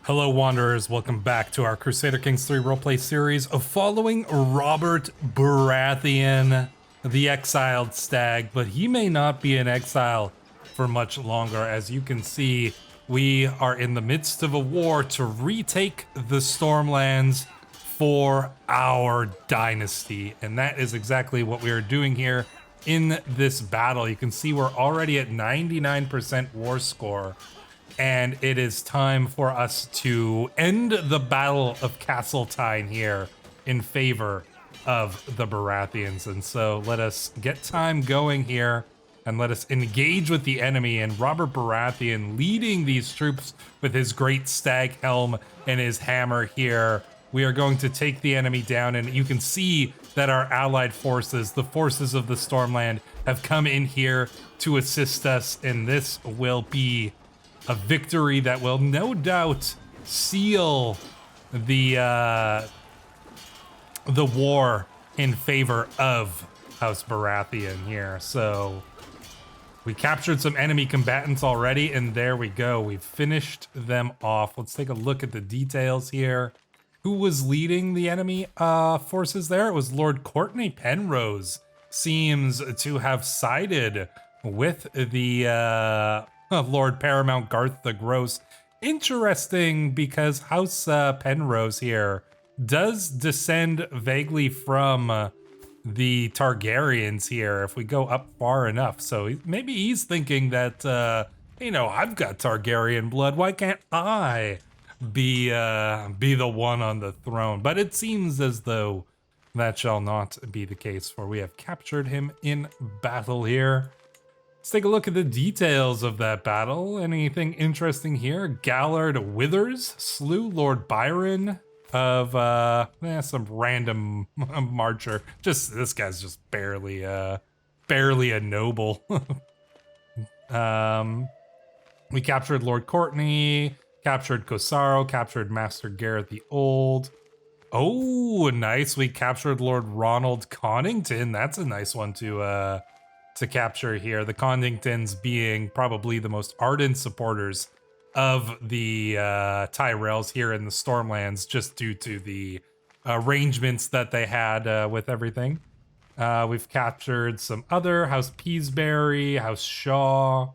Hello Wanderers, welcome back to our Crusader Kings 3 roleplay series of following Robert Baratheon, the exiled stag, but he may not be in exile for much longer. As you can see, we are in the midst of a war to retake the Stormlands for our dynasty, and that is exactly what we are doing here in this battle. You can see we're already at 99% war score. And it is time for us to end the Battle of Castletine here in favor of the Baratheons. And so let us get time going here and let us engage with the enemy. And Robert Baratheon leading these troops with his great stag helm and his hammer here. We are going to take the enemy down, and you can see that our allied forces, the forces of the Stormland, have come in here to assist us, and this will be a victory that will no doubt seal the war in favor of House Baratheon here. So we captured some enemy combatants already, and there we go. We've finished them off. Let's take a look at the details here. Who was leading the enemy forces there? It was Lord Courtney Penrose. Seems to have sided with the Lord Paramount Garth the Gross. Interesting, because House Penrose here does descend vaguely from the Targaryens here if we go up far enough. So maybe he's thinking that, I've got Targaryen blood. Why can't I be the one on the throne? But it seems as though that shall not be the case, for we have captured him in battle here. Let's take a look at the details of that battle. Anything interesting here? Gallard Withers slew Lord Byron of some random marcher. This guy's just barely a noble. We captured Lord Courtney, captured Kosaro, captured Master Garrett the Old. Oh, nice. We captured Lord Ronald Connington. That's a nice one to capture here. The Conningtons being probably the most ardent supporters of the Tyrells here in the Stormlands, just due to the arrangements that they had with everything. We've captured some other House Peasbury, House Shaw,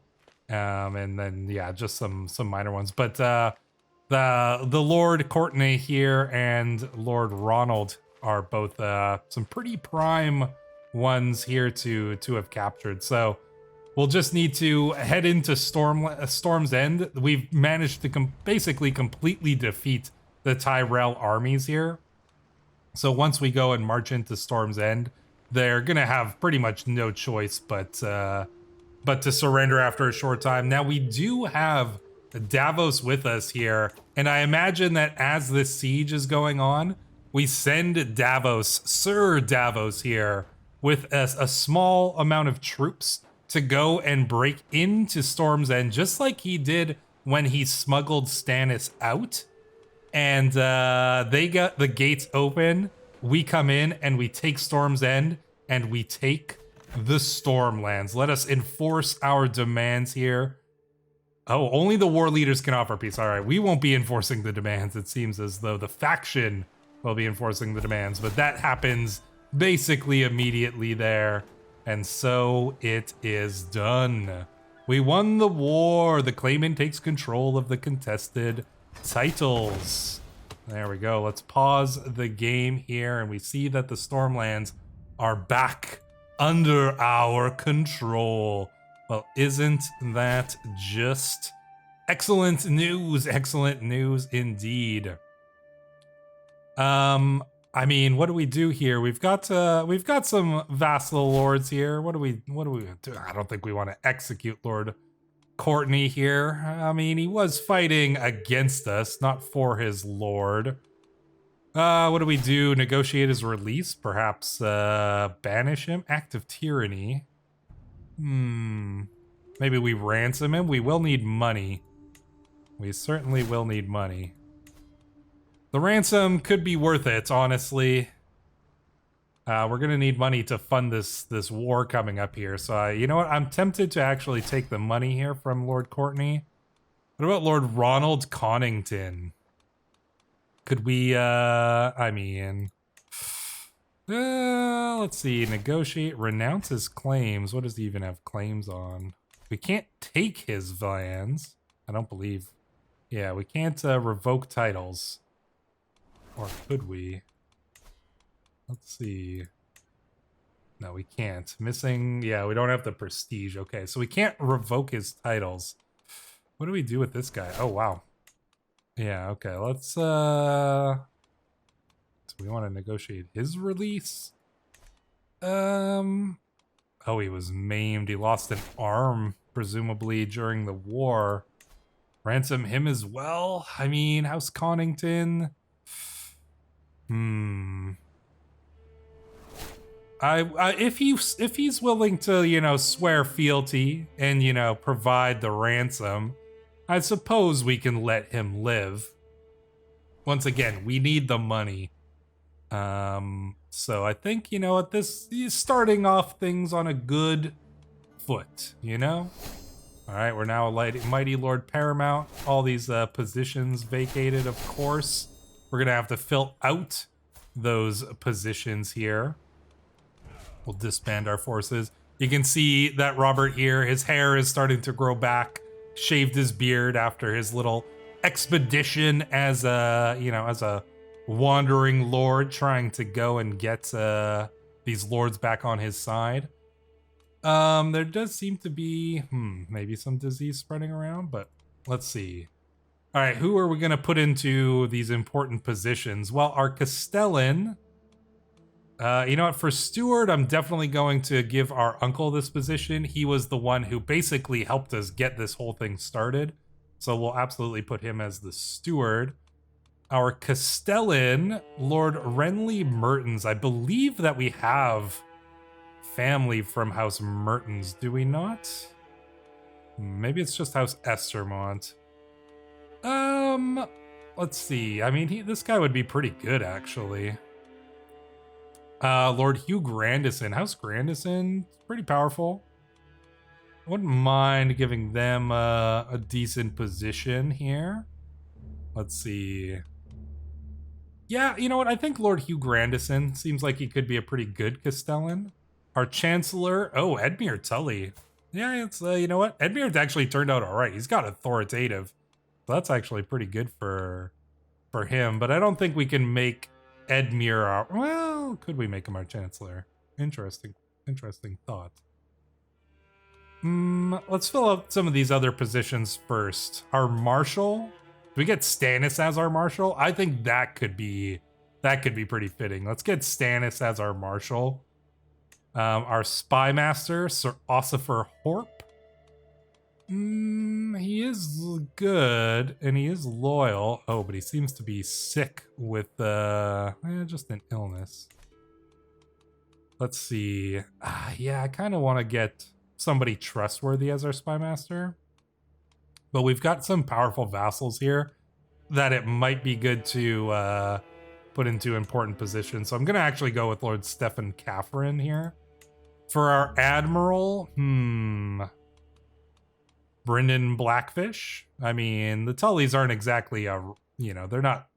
and then just some minor ones. But the Lord Courtney here and Lord Ronald are both some pretty prime ones here to have captured. So we'll just need to head into Storm's End. We've managed to basically completely defeat the Tyrell armies here. So once we go and march into Storm's End, they're gonna have pretty much no choice but to surrender after a short time. Now we do have Davos with us here, and I imagine that as this siege is going on, we send Davos, Sir Davos here, with a small amount of troops to go and break into Storm's End, just like he did when he smuggled Stannis out. And they got the gates open. We come in and we take Storm's End, and we take the Stormlands. Let us enforce our demands here. Oh, only the war leaders can offer peace. All right, we won't be enforcing the demands. It seems as though the faction will be enforcing the demands, but that happens basically immediately there, and so it is done. We won the war. The claimant takes control of the contested titles. There we go. Let's pause the game here, and we see that the Stormlands are back under our control. Well, isn't that just excellent news? Excellent news indeed. I mean, what do we do here? We've got some vassal lords here. What do we do? I don't think we want to execute Lord Courtney here. I mean, he was fighting against us, not for his lord. What do we do? Negotiate his release? Perhaps banish him? Act of tyranny. Maybe we ransom him? We will need money. We certainly will need money. The ransom could be worth it, honestly. We're gonna need money to fund this war coming up here. So you know what? I'm tempted to actually take the money here from Lord Courtney. What about Lord Ronald Connington? Could we, I mean, let's see, negotiate, renounce his claims. What does he even have claims on? We can't take his lands. I don't believe. Yeah, we can't revoke titles. Or could we? Let's see. No, we can't. Missing, yeah, we don't have the prestige. Okay, so we can't revoke his titles. What do we do with this guy? Oh, wow. Yeah, okay, let's, do we want to negotiate his release? Oh, he was maimed. He lost an arm, presumably, during the war. Ransom him as well? I mean, House Connington? If he's willing to, you know, swear fealty and, you know, provide the ransom, I suppose we can let him live. Once again, we need the money. So I think, you know what, this is starting off things on a good foot, you know? All right, we're now a mighty Lord Paramount. All these positions vacated, of course. We're gonna have to fill out those positions here. We'll disband our forces. You can see that Robert here, his hair is starting to grow back, shaved his beard after his little expedition as a, you know, as a wandering lord trying to go and get these lords back on his side. There does seem to be, maybe some disease spreading around, but let's see. All right, who are we going to put into these important positions? Well, our Castellan, you know what, for Steward, I'm definitely going to give our uncle this position. He was the one who basically helped us get this whole thing started. So we'll absolutely put him as the steward. Our Castellan, Lord Renly Mertens. I believe that we have family from House Mertens, do we not? Maybe it's just House Estermont. Let's see. I mean, this guy would be pretty good, actually. Lord Hugh Grandison. House Grandison, pretty powerful. I wouldn't mind giving them a decent position here. Let's see. Yeah, you know what? I think Lord Hugh Grandison seems like he could be a pretty good Castellan. Our Chancellor, oh, Edmure Tully. Yeah, it's, you know what? Edmure actually turned out all right. He's got authoritative. So that's actually pretty good for him. But I don't think we can make Edmure our, well, could we make him our Chancellor? Interesting thought. Let's fill out some of these other positions first. Our Marshal. Do we get Stannis as our Marshal? I think that could be pretty fitting. Let's get Stannis as our Marshal. Our Spy Master, Sir Ossifer Horp. He is good and he is loyal. Oh, but he seems to be sick with just an illness. Let's see. Yeah, I kind of want to get somebody trustworthy as our Spy Master. But we've got some powerful vassals here that it might be good to put into important positions. So I'm going to actually go with Lord Stefan Catherine here. For our Admiral, Brynden Blackfish. I mean, the Tullys aren't exactly they're not,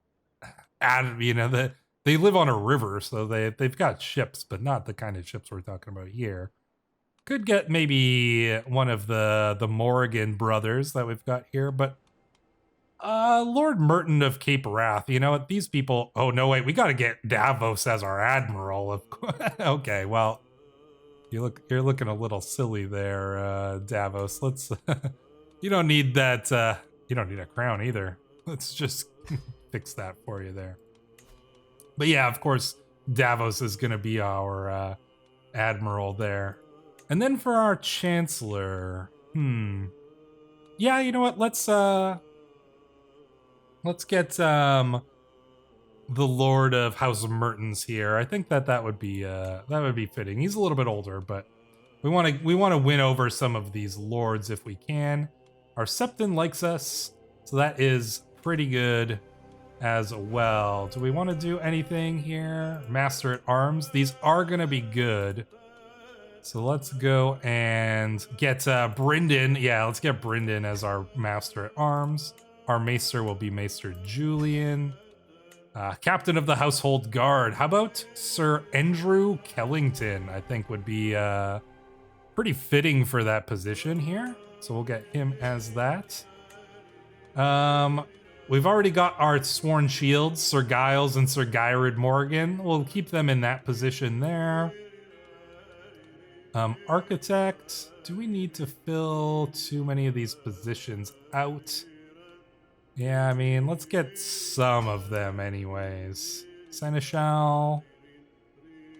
they live on a river, so they've got ships, but not the kind of ships we're talking about here. Could get maybe one of the Morrigan brothers that we've got here, but Lord Merton of Cape Wrath, you know what, these people, oh no, wait, we gotta get Davos as our Admiral. Okay, well, you're looking a little silly there, Davos. Let's, you don't need that, you don't need a crown either. Let's just fix that for you there. But yeah, of course, Davos is gonna be our Admiral there. And then for our Chancellor, yeah, you know what? Let's get the Lord of House Mertens here. I think that would be fitting. He's a little bit older, but we want to win over some of these lords if we can. Our Septon likes us, so that is pretty good as well. Do we want to do anything here? Master at Arms. These are gonna be good. So let's go and get Brynden. Yeah, let's get Brynden as our Master at Arms. Our Maester will be Maester Julian. Captain of the Household Guard. How about Sir Andrew Kellington? I think would be pretty fitting for that position here. So we'll get him as that. We've already got our Sworn Shields, Sir Giles and Sir Gyrid Morgan. We'll keep them in that position there. Architect. Do we need to fill too many of these positions out? Yeah, I mean, let's get some of them anyways. Seneschal.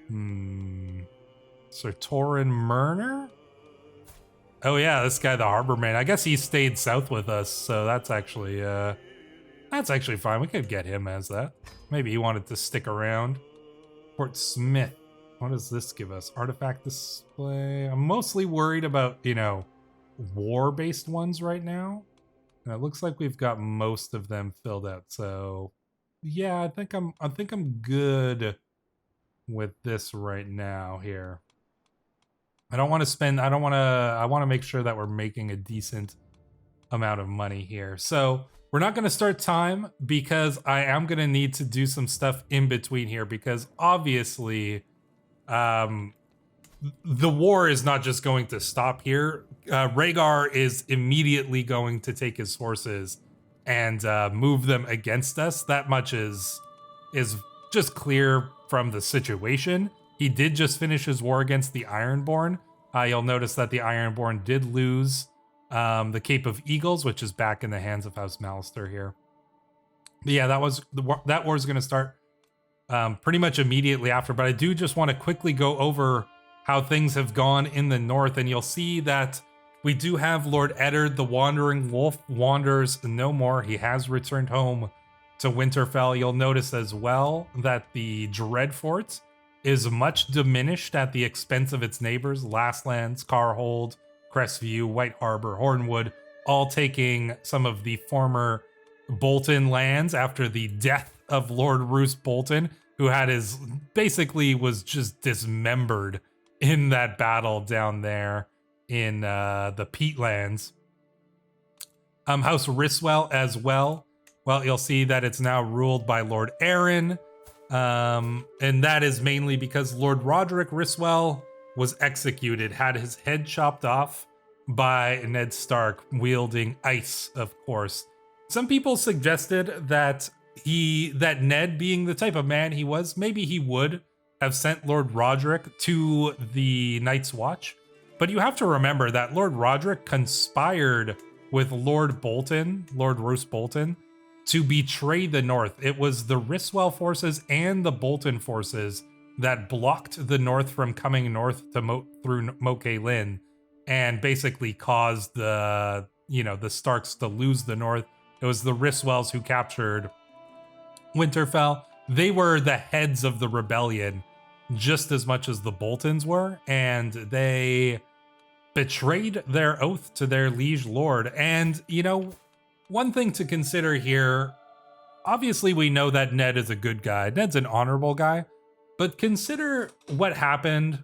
Sir Torin Murner? Oh yeah, this guy, the Harborman. I guess he stayed south with us, so that's actually fine. We could get him as that. Maybe he wanted to stick around. Fort Smith. What does this give us? Artifact display. I'm mostly worried about, you know, war-based ones right now. And it looks like we've got most of them filled out. So yeah, I think I'm good with this right now here. I want to make sure that we're making a decent amount of money here. So we're not going to start time because I am going to need to do some stuff in between here because obviously the war is not just going to stop here. Rhaegar is immediately going to take his forces and move them against us. That much is just clear from the situation. He did just finish his war against the Ironborn. You'll notice that the Ironborn did lose the Cape of Eagles, which is back in the hands of House Mallister here. But yeah, that war is going to start pretty much immediately after. But I do just want to quickly go over how things have gone in the north, and you'll see that we do have Lord Eddard, the Wandering Wolf, wanders no more. He has returned home to Winterfell. You'll notice as well that the Dreadfort is much diminished at the expense of its neighbors, Lastlands, Carhold, Crestview, White Harbor, Hornwood, all taking some of the former Bolton lands after the death of Lord Roose Bolton, who had basically was just dismembered in that battle down there in the Peatlands. House Ryswell as well. Well, you'll see that it's now ruled by Lord Arryn. And that is mainly because Lord Roderick Ryswell was executed, had his head chopped off by Ned Stark, wielding ice, of course. Some people suggested that Ned, being the type of man he was, maybe he would have sent Lord Roderick to the Night's Watch. But you have to remember that Lord Roderick conspired with Lord Roose Bolton, to betray the North. It was the Ryswell forces and the Bolton forces that blocked the North from coming north to through Moat Cailin, and basically caused the Starks to lose the North. It was the Ryswells who captured Winterfell. They were the heads of the rebellion just as much as the Boltons were, and they betrayed their oath to their liege lord. And, one thing to consider here, obviously we know that Ned is a good guy. Ned's an honorable guy, but consider what happened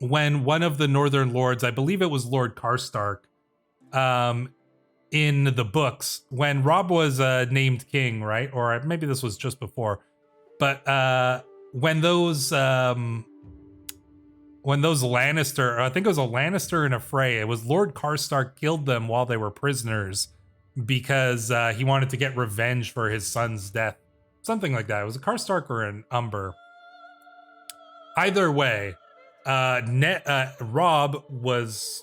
when one of the Northern Lords, I believe it was Lord Karstark, in the books, when Robb was named king, right? Or maybe this was just before, but when those Lannister, I think it was a Lannister and a Frey, it was Lord Karstark killed them while they were prisoners because he wanted to get revenge for his son's death. Something like that. It was a Karstark or an Umber. Either way, Robb was,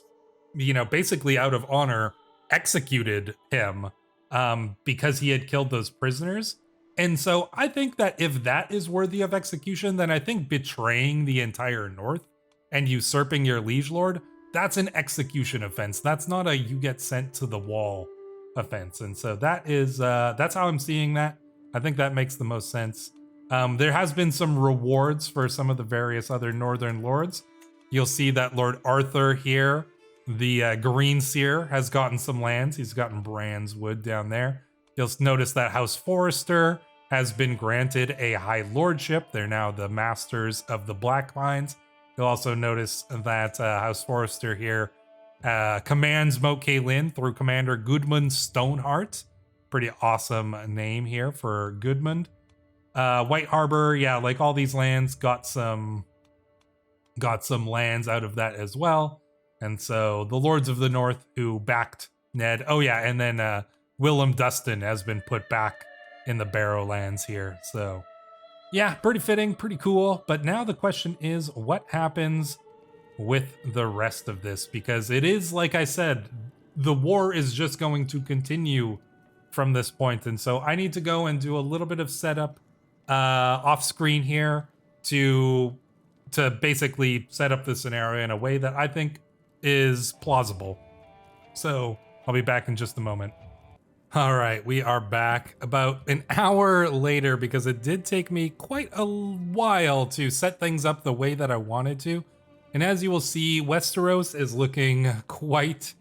basically out of honor, executed him because he had killed those prisoners. And so I think that if that is worthy of execution, then I think betraying the entire North and usurping your liege lord, that's an execution offense. That's not a you get sent to the wall offense. And so that's how I'm seeing that. I think that makes the most sense. There has been some rewards for some of the various other Northern Lords. You'll see that Lord Arthur here, the Green Seer, has gotten some lands. He's gotten Brand's Wood down there. You'll notice that House Forrester has been granted a high lordship. They're now the masters of the Black Mines. You'll also notice that House Forrester here commands Moat Cailin through Commander Goodman Stoneheart. pretty awesome name here for Goodmund. White Harbor, yeah, like all these lands got some lands out of that as well. And so the Lords of the North who backed Ned. Oh yeah, and then Willem Dustin has been put back in the Barrowlands here. So yeah, pretty fitting, pretty cool. But now the question is, what happens with the rest of this? Because it is, like I said, the war is just going to continue from this point. And so I need to go and do a little bit of setup off screen here to basically set up the scenario in a way that I think is plausible. So I'll be back in just a moment. All right, we are back about an hour later because it did take me quite a while to set things up the way that I wanted to. And as you will see, Westeros is looking quite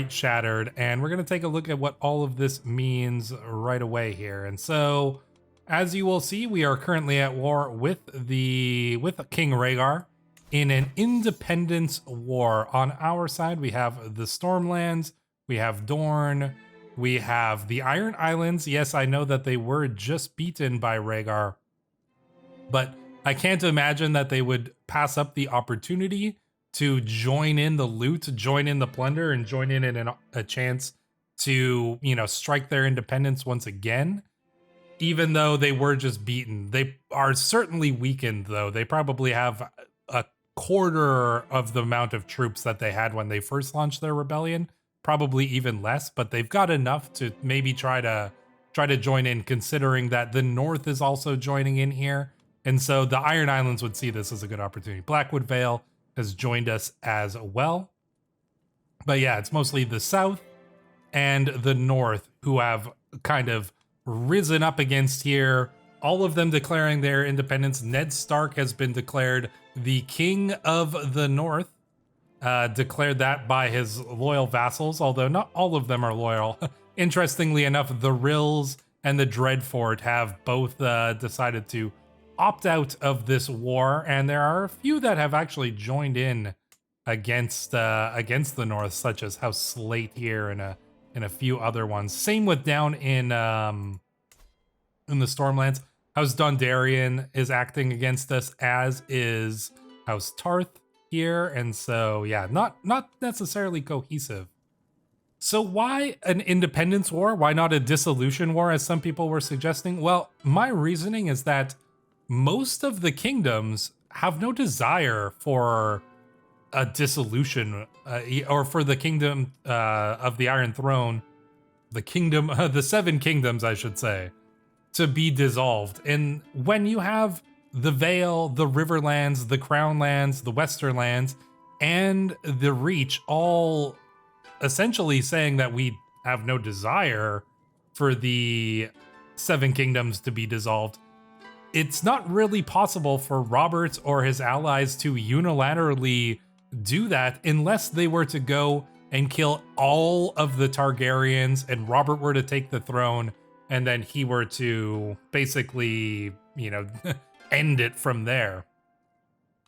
shattered. And we're going to take a look at what all of this means right away here. And so, as you will see, we are currently at war with King Rhaegar in an independence war. On our side, we have the Stormlands, we have Dorne, we have the Iron Islands. Yes, I know that they were just beaten by Rhaegar, but I can't imagine that they would pass up the opportunity to join in the loot, join in the plunder, and join in a chance to, strike their independence once again. Even though they were just beaten, they are certainly weakened, though. They probably have a quarter of the amount of troops that they had when they first launched their rebellion, probably even less, but they've got enough to maybe try to join in, considering that the North is also joining in here. And so the Iron Islands would see this as a good opportunity. Blackwood Vale has joined us as well. But yeah, it's mostly the South and the North who have kind of risen up against here, all of them declaring their independence. Ned Stark has been declared the King of the North, declared that by his loyal vassals, although not all of them are loyal. Interestingly enough, the Rills and the Dreadfort have both decided to opt out of this war, and there are a few that have actually joined in against the North, such as House Slate here and a few other ones. Same with down in the Stormlands. House Dondarrion is acting against us, as is House Tarth here, and so yeah, not necessarily cohesive. So why an independence war? Why not a dissolution war, as some people were suggesting? Well, my reasoning is that most of the kingdoms have no desire for a dissolution, or for the kingdom of the Iron Throne, the Seven Kingdoms, I should say, to be dissolved. And when you have the Vale, the Riverlands, the Crownlands, the Westerlands, and the Reach all essentially saying that we have no desire for the Seven Kingdoms to be dissolved, it's not really possible for Robert or his allies to unilaterally do that unless they were to go and kill all of the Targaryens and Robert were to take the throne, and then he were to basically, end it from there.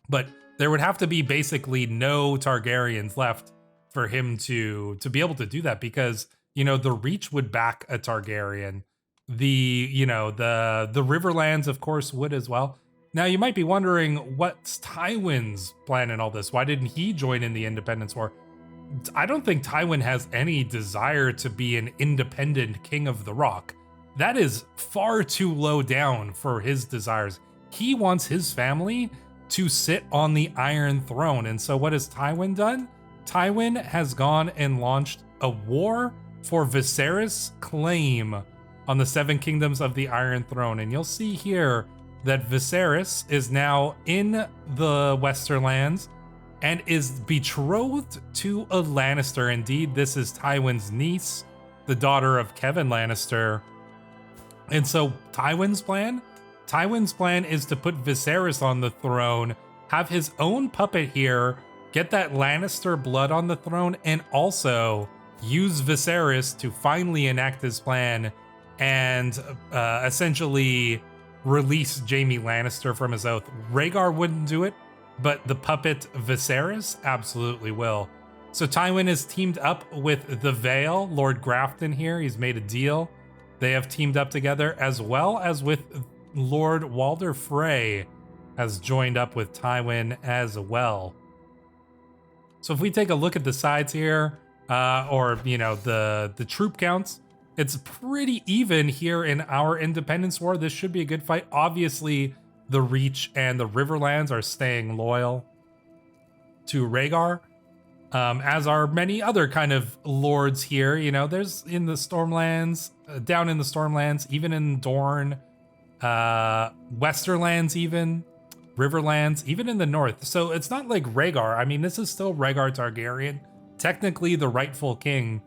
But there would have to be basically no Targaryens left for him to be able to do that, because, the Reach would back a Targaryen. The Riverlands, of course, would as well. Now, you might be wondering, what's Tywin's plan in all this? Why didn't he join in the Independence War? I don't think Tywin has any desire to be an independent king of the Rock. That is far too low down for his desires. He wants his family to sit on the Iron Throne. And so what has Tywin done? Tywin has gone and launched a war for Viserys' claim on the Seven Kingdoms of the Iron Throne. And you'll see here that Viserys is now in the Westerlands and is betrothed to a Lannister. Indeed, this is Tywin's niece, the daughter of Kevin Lannister. And so Tywin's plan is to put Viserys on the throne, have his own puppet here, get that Lannister blood on the throne, and also use Viserys to finally enact his plan and essentially release Jaime Lannister from his oath. Rhaegar wouldn't do it, but the puppet Viserys absolutely will. So Tywin is teamed up with the Vale, Lord Grafton here. He's made a deal They have teamed up together, as well as with Lord Walder Frey has joined up with Tywin as well. So if we take a look at the sides here, or the troop counts, it's pretty even here in our Independence War. This should be a good fight. Obviously, the Reach and the Riverlands are staying loyal to Rhaegar, as are many other kind of lords here. There's in the Stormlands, down in the Stormlands, even in Dorne, Westerlands, even Riverlands, even in the north. So it's not like Rhaegar. I mean, this is still Rhaegar Targaryen, technically the rightful king.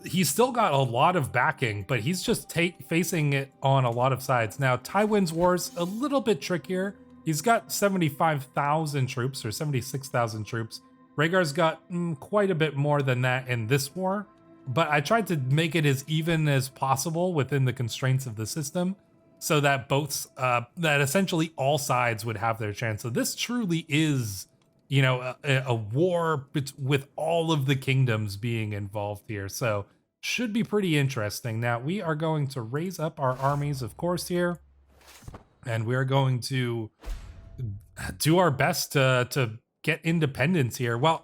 He's still got a lot of backing, but he's just facing it on a lot of sides. Now, Tywin's war's a little bit trickier. He's got 75,000 troops or 76,000 troops. Rhaegar's got quite a bit more than that in this war, but I tried to make it as even as possible within the constraints of the system, so that that essentially all sides would have their chance. So this truly is, a war with all of the kingdoms being involved here. So should be pretty interesting. Now we are going to raise up our armies, of course, here, and we are going to do our best to get independence here. Well,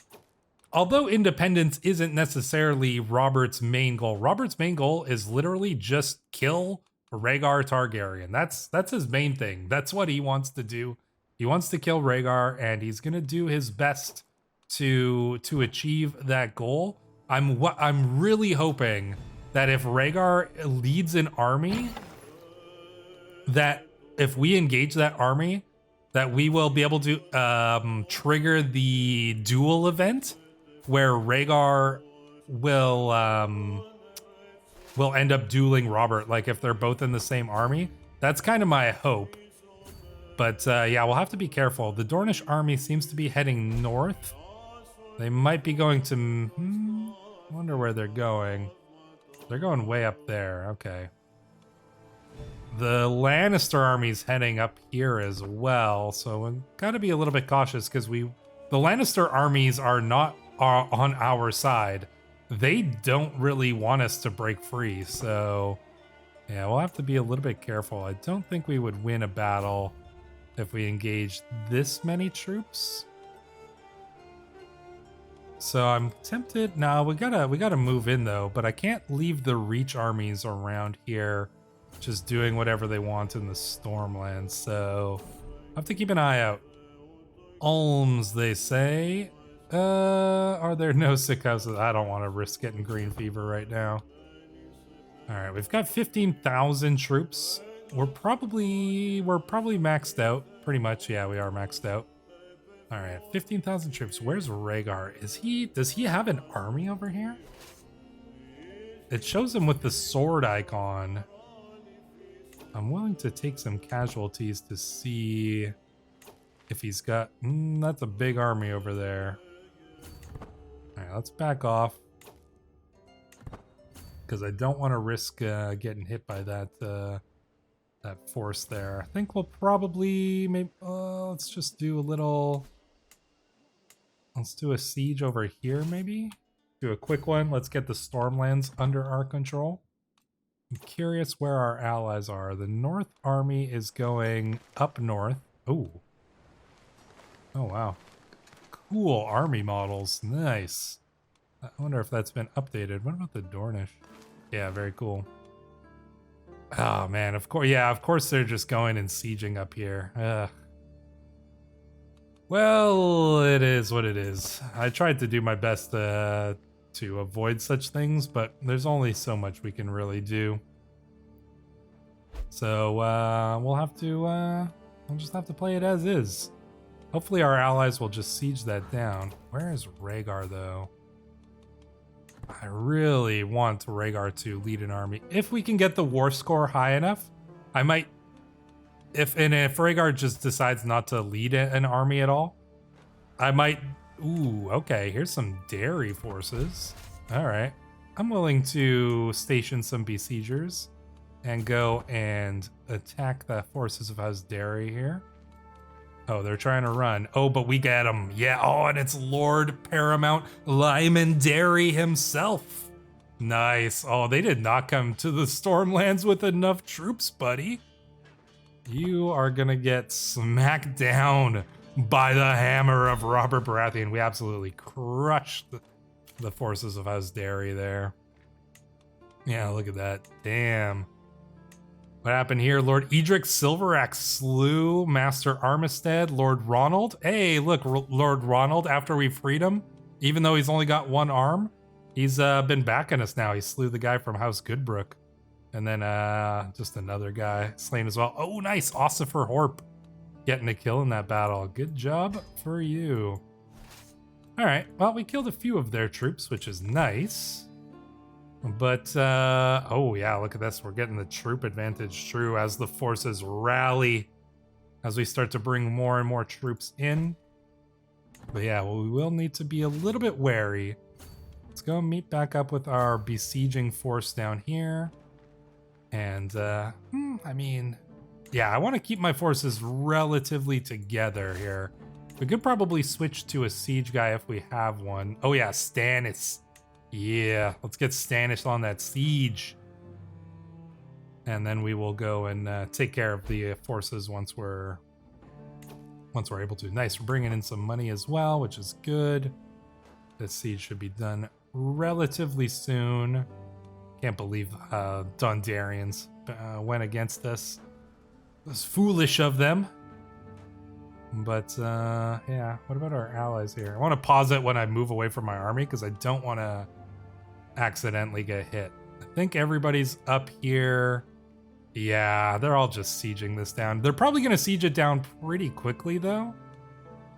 although independence isn't necessarily Robert's main goal, Robert's main goal is literally just kill Rhaegar Targaryen. That's his main thing. That's what he wants to do. He wants to kill Rhaegar, and he's gonna do his best to achieve that goal. I'm really hoping that if Rhaegar leads an army, that if we engage that army, that we will be able to trigger the duel event where Rhaegar will end up dueling Robert, like if they're both in the same army. That's kind of my hope. But yeah, we'll have to be careful. The Dornish army seems to be heading north. They might be going to... I wonder where they're going. They're going way up there. Okay. The Lannister army's heading up here as well, so we've got to be a little bit cautious because the Lannister armies are not on our side. They don't really want us to break free, so yeah, we'll have to be a little bit careful. I don't think we would win a battle if we engaged this many troops. So I'm tempted. No, we gotta move in though, but I can't leave the Reach armies around here just doing whatever they want in the Stormlands, so I have to keep an eye out. Ulms, they say. Are there no sick houses? I don't want to risk getting green fever right now. All right, we've got 15,000 troops. We're probably maxed out, pretty much. Yeah, we are maxed out. All right, 15,000 troops. Where's Rhaegar? Does he have an army over here? It shows him with the sword icon. I'm willing to take some casualties to see if he's got... that's a big army over there. All right, let's back off, because I don't want to risk getting hit by that force there. I think we'll probably let's just do a little... Let's do a siege over here, maybe? Do a quick one. Let's get the Stormlands under our control. I'm curious where our allies are. The North Army is going up north. Oh. Oh, wow. Cool army models. Nice. I wonder if that's been updated. What about the Dornish? Yeah, very cool. Oh, man. Of course. Yeah, of course they're just going and sieging up here. Ugh. Well, it is what it is. I tried to do my best to avoid such things, but there's only so much we can really do. So we'll just have to play it as is. Hopefully our allies will just siege that down. Where is Rhaegar though? I really want Rhaegar to lead an army. If we can get the war score high enough, I might. If Rhaegar just decides not to lead an army at all, I might... Ooh, okay, here's some dairy forces. All right. I'm willing to station some besiegers and go and attack the forces of House Dairy here. Oh, they're trying to run. Oh, but we get them. Yeah, oh, and it's Lord Paramount Lyman Dairy himself. Nice. Oh, they did not come to the Stormlands with enough troops, buddy. You are gonna get smacked down by the hammer of Robert Baratheon. We absolutely crushed the forces of House Derry there. Yeah, look at that. Damn. What happened here? Lord Edric Silveraxe slew Master Armistead, Lord Ronald. Hey, look, Lord Ronald, after we freed him, even though he's only got one arm, he's been backing us now. He slew the guy from House Goodbrook. And then just another guy slain as well. Oh, nice. Ossifer Horp getting a kill in that battle. Good job for you. All right. Well, we killed a few of their troops, which is nice. But, oh yeah, look at this. We're getting the troop advantage true as the forces rally, as we start to bring more and more troops in. But yeah, well, we will need to be a little bit wary. Let's go meet back up with our besieging force down here. And, I mean, yeah, I want to keep my forces relatively together here. We could probably switch to a siege guy if we have one. Oh yeah, Stannis. Yeah, let's get Stannis on that siege. And then we will go and take care of the forces once we're able to. Nice, we're bringing in some money as well, which is good. This siege should be done relatively soon. Can't believe Dondarrions went against us. It was foolish of them. But yeah, what about our allies here? I want to pause it when I move away from my army because I don't want to accidentally get hit. I think everybody's up here. Yeah, they're all just sieging this down. They're probably going to siege it down pretty quickly though.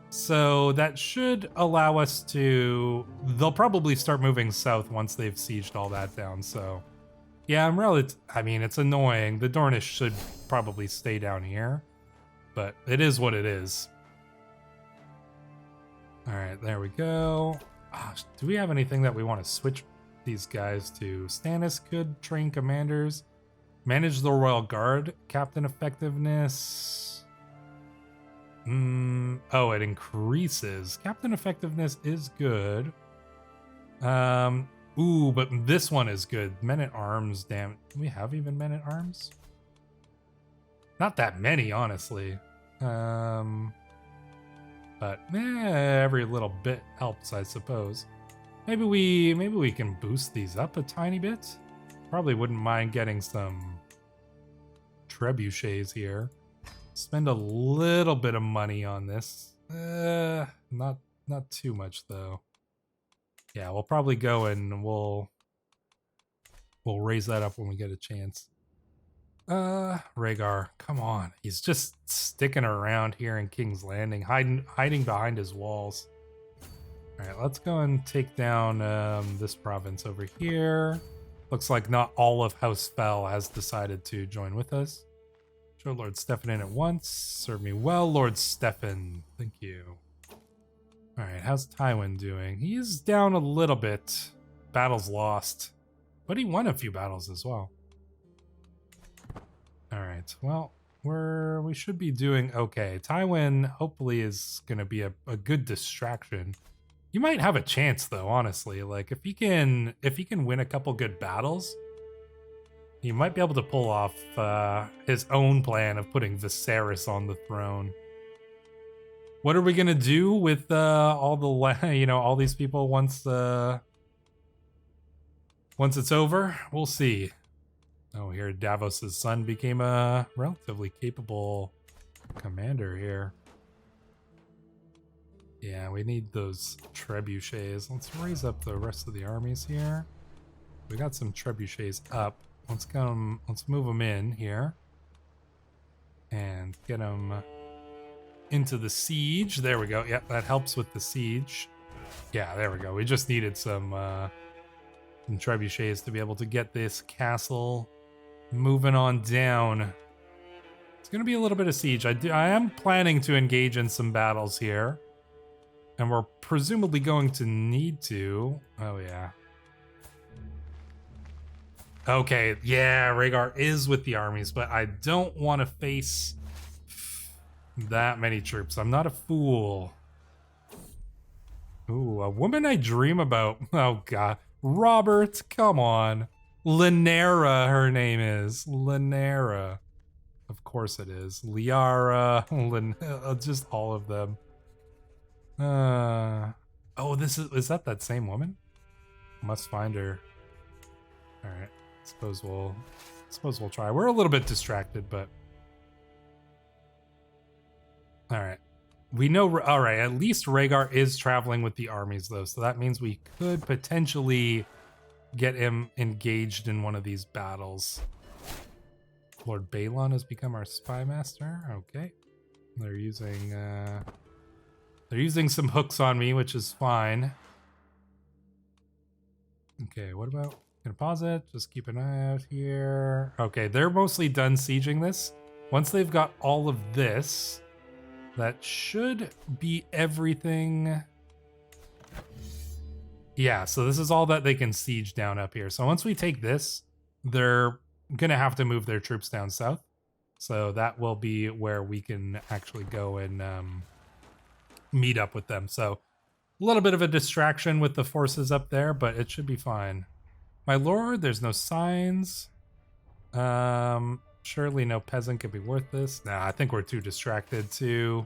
So that should allow us to... They'll probably start moving south once they've sieged all that down, so... Yeah, I mean, it's annoying. The Dornish should probably stay down here. But it is what it is. Alright, there we go. Do we have anything that we want to switch these guys to? Stannis could train commanders. Manage the Royal Guard. Captain effectiveness... oh, it increases. Captain effectiveness is good. Ooh, but this one is good. Men at Arms, damn. Do we have even men at Arms? Not that many, honestly. But every little bit helps, I suppose. Maybe we can boost these up a tiny bit. Probably wouldn't mind getting some trebuchets here. Spend a little bit of money on this. Not too much though. Yeah, we'll probably go and we'll raise that up when we get a chance. Rhaegar, come on. He's just sticking around here in King's Landing, hiding behind his walls. All right, let's go and take down this province over here. Looks like not all of House Fell has decided to join with us. Show Lord Stefan in at once. Serve me well, Lord Stefan. Thank you. Alright, how's Tywin doing? He's down a little bit. Battles lost. But he won a few battles as well. Alright, well, we should be doing okay. Tywin hopefully is going to be a good distraction. You might have a chance though, honestly. Like if he can win a couple good battles, he might be able to pull off his own plan of putting Viserys on the throne. What are we gonna do with all the all these people once it's over? We'll see. Oh, here Davos's son became a relatively capable commander here. Yeah, we need those trebuchets. Let's raise up the rest of the armies here. We got some trebuchets up. Let's move them in here and get them into the siege. There we go. Yeah, that helps with the siege. Yeah, there we go. We just needed some trebuchets to be able to get this castle moving on down. It's going to be a little bit of siege. I am planning to engage in some battles here, and we're presumably going to need to. Oh, yeah. Okay, yeah, Rhaegar is with the armies, but I don't want to face that many troops. I'm not a fool. Ooh, a woman I dream about. Oh, God. Robert, come on. Lynera, her name is. Lynera. Of course it is. Liara, just all of them. Oh, is that same woman? Must find her. All right. Suppose we'll try. We're a little bit distracted, but all right. We know. All right. At least Rhaegar is traveling with the armies, though, so that means we could potentially get him engaged in one of these battles. Lord Balon has become our spy master. Okay. They're using some hooks on me, which is fine. Okay, what about... Gonna pause it. Just keep an eye out here. Okay, they're mostly done sieging this. Once they've got all of this, that should be everything. Yeah, so this is all that they can siege down up here. So once we take this, they're gonna have to move their troops down south. So that will be where we can actually go and meet up with them. So a little bit of a distraction with the forces up there, but it should be fine. My lord, there's no signs. Surely no peasant could be worth this. Nah, I think we're too distracted to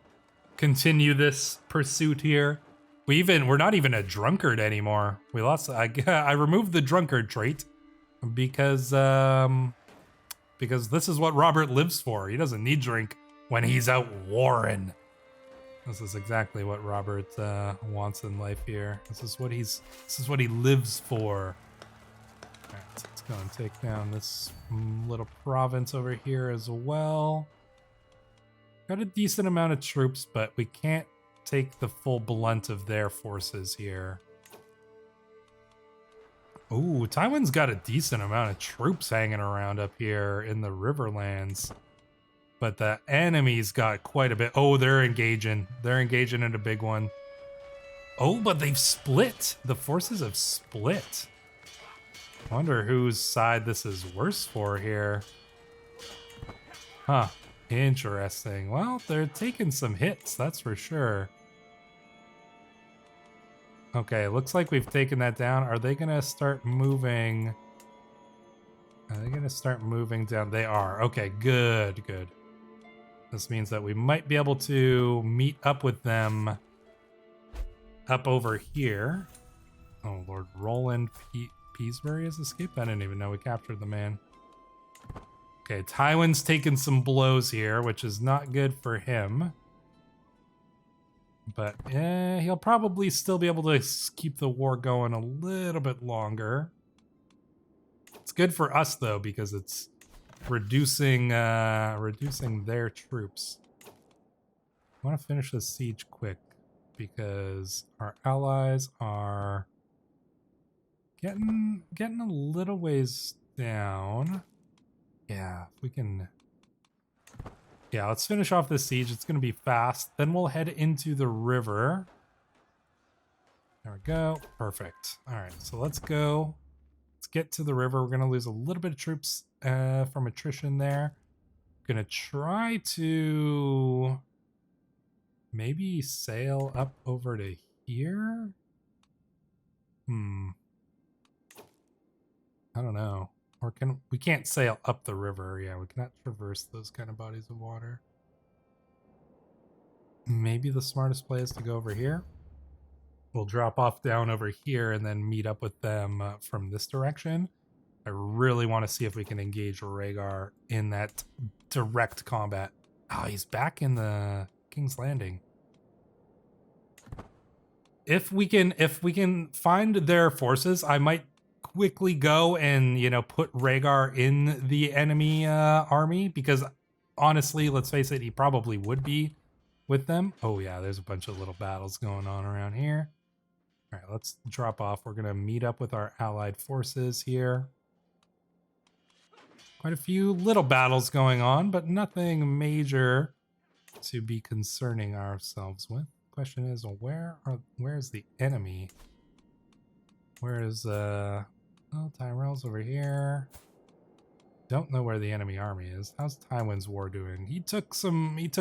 continue this pursuit here. We're not even a drunkard anymore. We lost. I removed the drunkard trait because this is what Robert lives for. He doesn't need drink when he's out warring. This is exactly what Robert wants in life here. This is what he lives for. All right, so let's go and take down this little province over here as well. Got a decent amount of troops, but we can't take the full blunt of their forces here. Ooh, Tywin's got a decent amount of troops hanging around up here in the Riverlands. But the enemy's got quite a bit. Oh, they're engaging. They're engaging in a big one. Oh, but they've split. The forces have split. I wonder whose side this is worse for here. Huh. Interesting. Well, they're taking some hits, that's for sure. Okay, looks like we've taken that down. Are they going to start moving? Are they going to start moving down? They are. Okay, good, good. This means that we might be able to meet up with them up over here. Oh, Lord Roland Peaseberry has escaped? I didn't even know we captured the man. Okay, Tywin's taking some blows here, which is not good for him. But he'll probably still be able to keep the war going a little bit longer. It's good for us, though, because it's reducing their troops. I want to finish this siege quick because our allies are getting a little ways down. Yeah, if we can... Yeah, let's finish off this siege. It's going to be fast. Then we'll head into the river. There we go. Perfect. All right, so let's go. Let's get to the river. We're going to lose a little bit of troops from attrition there. Going to try to maybe sail up over to here. I don't know. Or we can't sail up the river. Yeah, we cannot traverse those kind of bodies of water. Maybe the smartest play is to go over here. We'll drop off down over here and then meet up with them from this direction. I really want to see if we can engage Rhaegar in that direct combat. Oh, he's back in the King's Landing. If we can find their forces, I might quickly go and, you know, put Rhaegar in the enemy army, because honestly, let's face it, he probably would be with them. Oh yeah, there's a bunch of little battles going on around here. All right, let's drop off. We're gonna meet up with our allied forces here. Quite a few little battles going on, but nothing major to be concerning ourselves with. Question is, where's the enemy? Where is oh, Tyrell's over here. Don't know where the enemy army is. How's Tywin's war doing? He took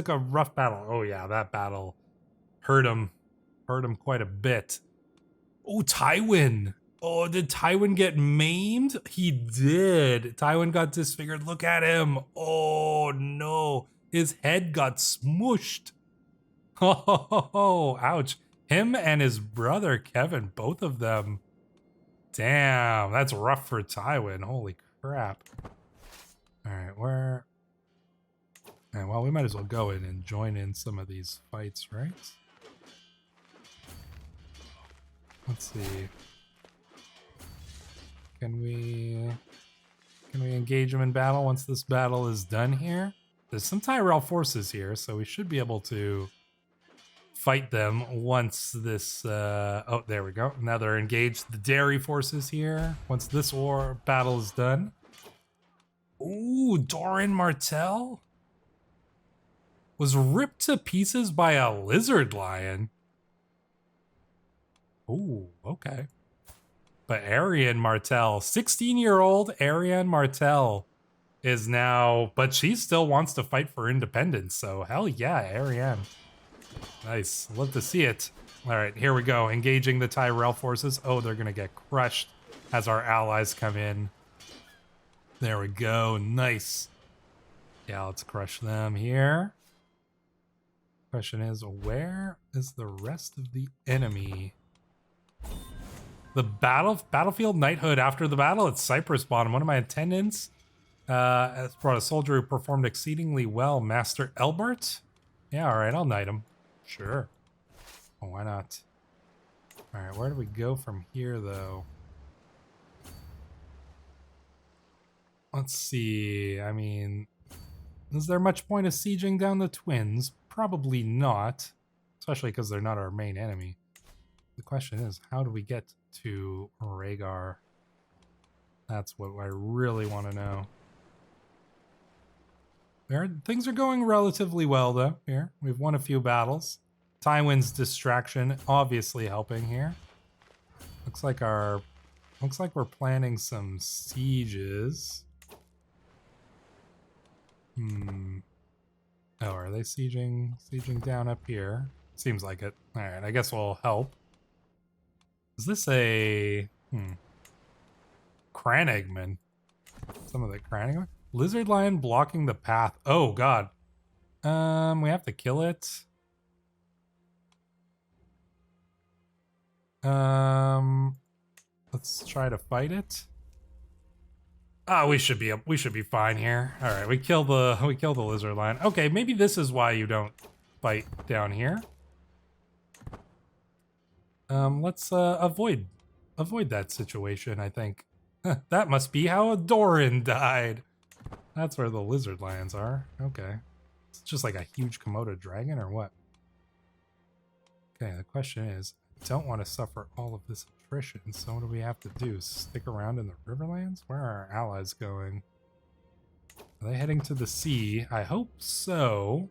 a rough battle. Oh yeah, that battle hurt him quite a bit. Oh, Tywin. Oh, did Tywin get maimed? He did. Tywin got disfigured. Look at him. Oh, no. His head got smooshed. Oh, ouch. Him and his brother, Kevin, both of them. Damn, that's rough for Tywin. Holy crap. All right, where... And well, we might as well go in and join in some of these fights, right? Let's see. Can we engage them in battle once this battle is done here? There's some Tyrell forces here, so we should be able to fight them once this... oh, there we go. Now they're engaged. The Dairy forces here. Once this war battle is done. Ooh, Doran Martell was ripped to pieces by a lizard lion. Ooh, okay. But Arian Martell, 16-year-old Arian Martell is now, but she still wants to fight for independence. So hell yeah, Arian. Nice, love to see it. All right, here we go. Engaging the Tyrell forces. Oh, they're gonna get crushed as our allies come in. There we go, nice. Yeah, let's crush them here. Question is, where is the rest of the enemy? The battlefield knighthood after the battle at Cypress Bottom. One of my attendants has brought a soldier who performed exceedingly well. Master Elbert? Yeah, all right, I'll knight him. Sure. Oh, why not? All right, where do we go from here, though? Let's see. I mean, is there much point of sieging down the Twins? Probably not, especially because they're not our main enemy. The question is, how do we get to Rhaegar? That's what I really want to know. Things are going relatively well, though, here. We've won a few battles. Tywin's distraction obviously helping here. Looks like we're planning some sieges. Oh, are they sieging down up here? Seems like it. All right, I guess we'll help. Is this a... Cranagman? Some of the Cranagman? Lizard lion blocking the path. Oh, God. We have to kill it. Let's try to fight it. Ah, we should be fine here. All right, we kill the lizard lion. Okay, maybe this is why you don't fight down here. Let's avoid that situation, I think. That must be how Doran died. That's where the lizard lions are. Okay. It's just like a huge Komodo dragon or what? Okay, the question is, I don't want to suffer all of this attrition, so what do we have to do? Stick around in the Riverlands? Where are our allies going? Are they heading to the sea? I hope so.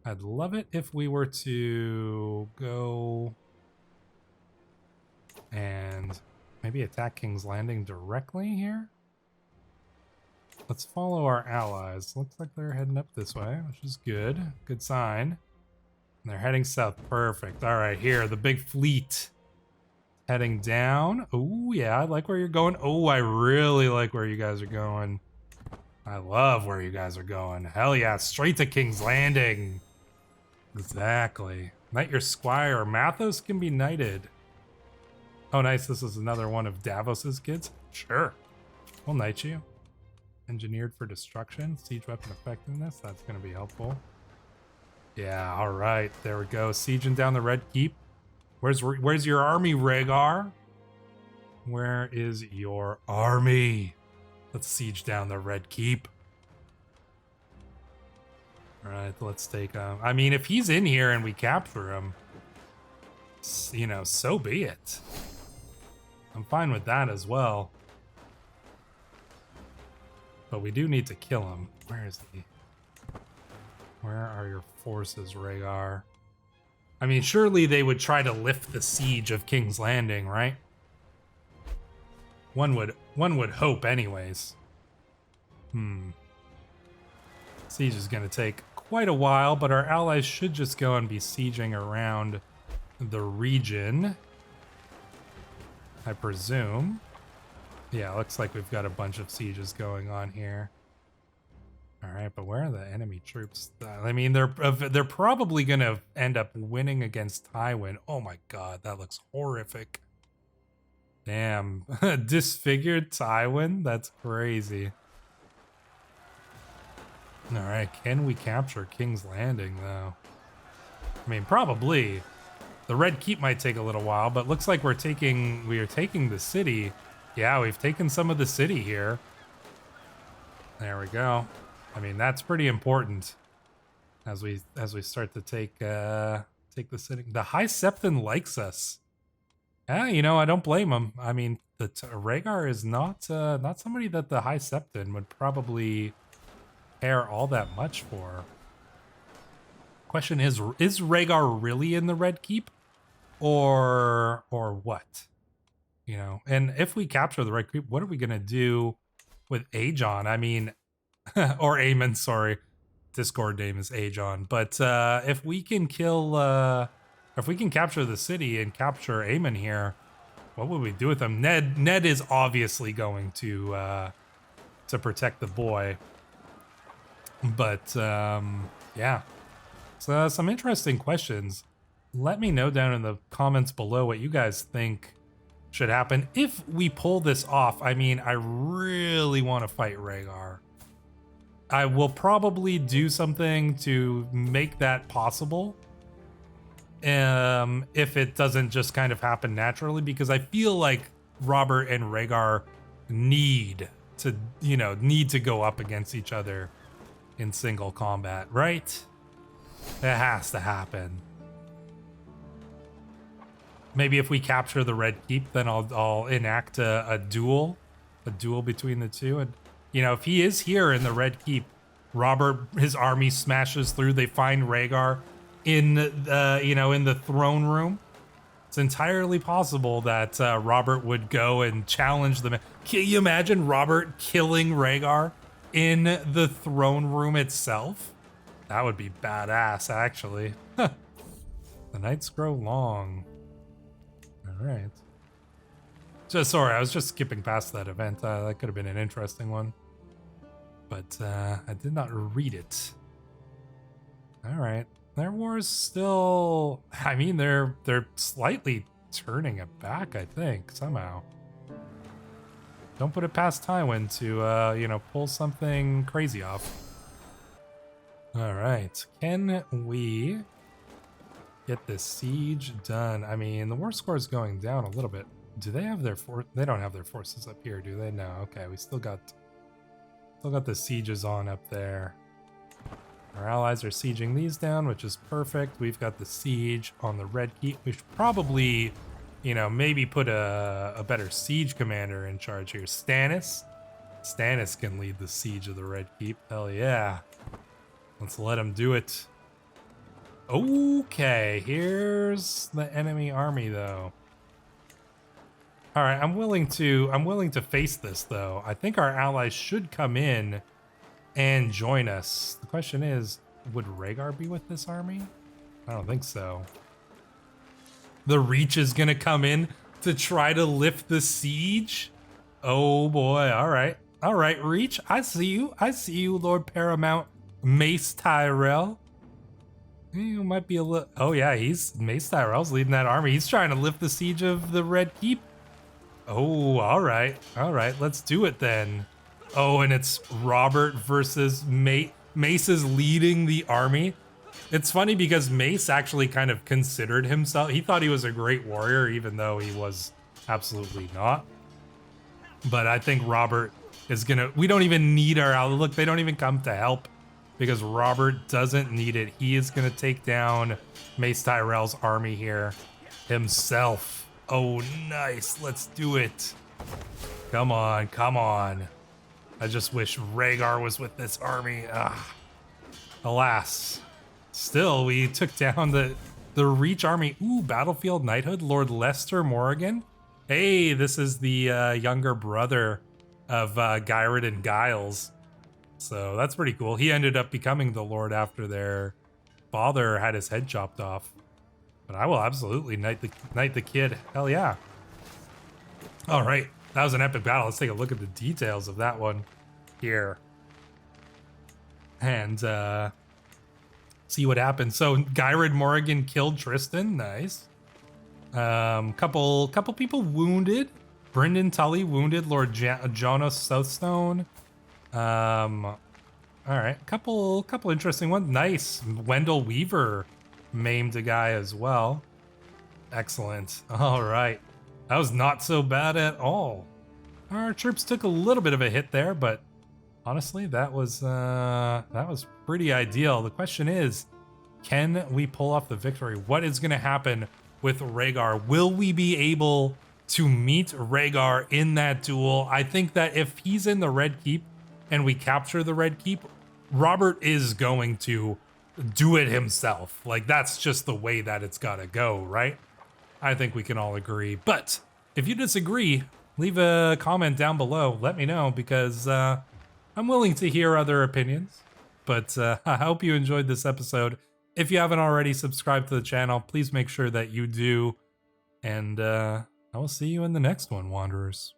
I'd love it if we were to go and maybe attack King's Landing directly here. Let's follow our allies. Looks like they're heading up this way, which is good. Good sign. And they're heading south. Perfect. All right, here, the big fleet heading down. Oh, yeah, I like where you're going. Oh, I really like where you guys are going. I love where you guys are going. Hell yeah, straight to King's Landing. Exactly. Knight your squire. Mathos can be knighted. Oh, nice. This is another one of Davos's kids. Sure. We'll knight you. Engineered for destruction. Siege weapon effectiveness. That's going to be helpful. Yeah, all right. There we go. Sieging down the Red Keep. Where's your army, Rhaegar? Where is your army? Let's siege down the Red Keep. All right, let's take him. I mean, if he's in here and we capture him, you know, so be it. I'm fine with that as well. But we do need to kill him. Where is he? Where are your forces, Rhaegar? I mean, surely they would try to lift the siege of King's Landing, right? One would hope anyways. Siege is going to take quite a while, but our allies should just go and be sieging around the region. I presume. Yeah, looks like we've got a bunch of sieges going on here. All right, but where are the enemy troops? I mean, they're probably gonna end up winning against Tywin. Oh my god, that looks horrific. Damn, disfigured Tywin? That's crazy. All right, can we capture King's Landing though? I mean, probably. The Red Keep might take a little while, but looks like we are taking the city. Yeah, we've taken some of the city here. There we go. I mean, that's pretty important as we start to take the city. The High Septon likes us. Yeah, you know, I don't blame him. I mean, Rhaegar is not somebody that the High Septon would probably care all that much for. Question is Rhaegar really in the Red Keep? Or what? You know, and if we capture the Red Keep, what are we gonna do with Aegon? I mean, or Aemon, sorry. Discord name is Aegon. But if we can capture the city and capture Aemon here, what would we do with him? Ned is obviously going to protect the boy. But yeah. So some interesting questions. Let me know down in the comments below what you guys think should happen if we pull this off. I mean, I really want to fight Rhaegar. I will probably do something to make that possible. If it doesn't just kind of happen naturally, because I feel like Robert and Rhaegar need to go up against each other in single combat, right? It has to happen. Maybe if we capture the Red Keep, then I'll enact a duel between the two. And you know, if he is here in the Red Keep, Robert, his army smashes through. They find Rhaegar in the throne room. It's entirely possible that Robert would go and challenge them. Can you imagine Robert killing Rhaegar in the throne room itself? That would be badass, actually. The nights grow long. All right. Sorry, I was just skipping past that event. That could have been an interesting one. But I did not read it. All right. Their war is still... I mean, they're slightly turning it back, I think, somehow. Don't put it past Tywin to, pull something crazy off. All right. Can we get this siege done? I mean, the war score is going down a little bit. Do they have their They don't have their forces up here, do they? No. Okay, we still got the sieges on up there. Our allies are sieging these down, which is perfect. We've got the siege on the Red Keep. We should probably, maybe put a better siege commander in charge here. Stannis can lead the siege of the Red Keep. Hell yeah. Let's let him do it. Okay, here's the enemy army though. All right, I'm willing to face this though. I think our allies should come in and join us. The question is, would Rhaegar be with this army? I don't think so. The Reach is gonna come in to try to lift the siege? Oh boy, all right. All right, Reach, I see you, Lord Paramount Mace Tyrell. You might be a little... Oh yeah, Mace Tyrell's leading that army. He's trying to lift the siege of the Red Keep. Oh, all right, let's do it then. Oh, and it's Robert versus Mace. Mace is leading the army. It's funny because Mace actually kind of considered himself... He thought he was a great warrior, even though he was absolutely not. But I think Robert is gonna... We don't even need our ally. Look, they don't even come to help because Robert doesn't need it. He is gonna take down Mace Tyrell's army here himself. Oh, nice. Let's do it. Come on, come on. I just wish Rhaegar was with this army. Alas. Still, we took down the Reach army. Ooh, Battlefield Knighthood, Lord Lester Morrigan. Hey, this is the younger brother of Gyred and Giles. So that's pretty cool. He ended up becoming the Lord after their father had his head chopped off. But I will absolutely knight the kid. Hell yeah. All right, that was an epic battle. Let's take a look at the details of that one here. And see what happens. So Gyrid Morrigan killed Tristan. Nice. Couple people wounded. Brynden Tully wounded Lord Jonas Southstone. All right, couple interesting ones. Nice. Wendell Weaver maimed a guy as well. Excellent. All right, that was not so bad at all. Our troops took a little bit of a hit there, but honestly, that was pretty ideal. The question is, can we pull off the victory? What is going to happen with Rhaegar? Will we be able to meet Rhaegar in that duel? I think that if he's in the Red Keep and we capture the Red Keep, Robert is going to do it himself. Like, that's just the way that it's got to go, right? I think we can all agree. But if you disagree, leave a comment down below. Let me know, because I'm willing to hear other opinions. But I hope you enjoyed this episode. If you haven't already subscribed to the channel, please make sure that you do. And I will see you in the next one, Wanderers.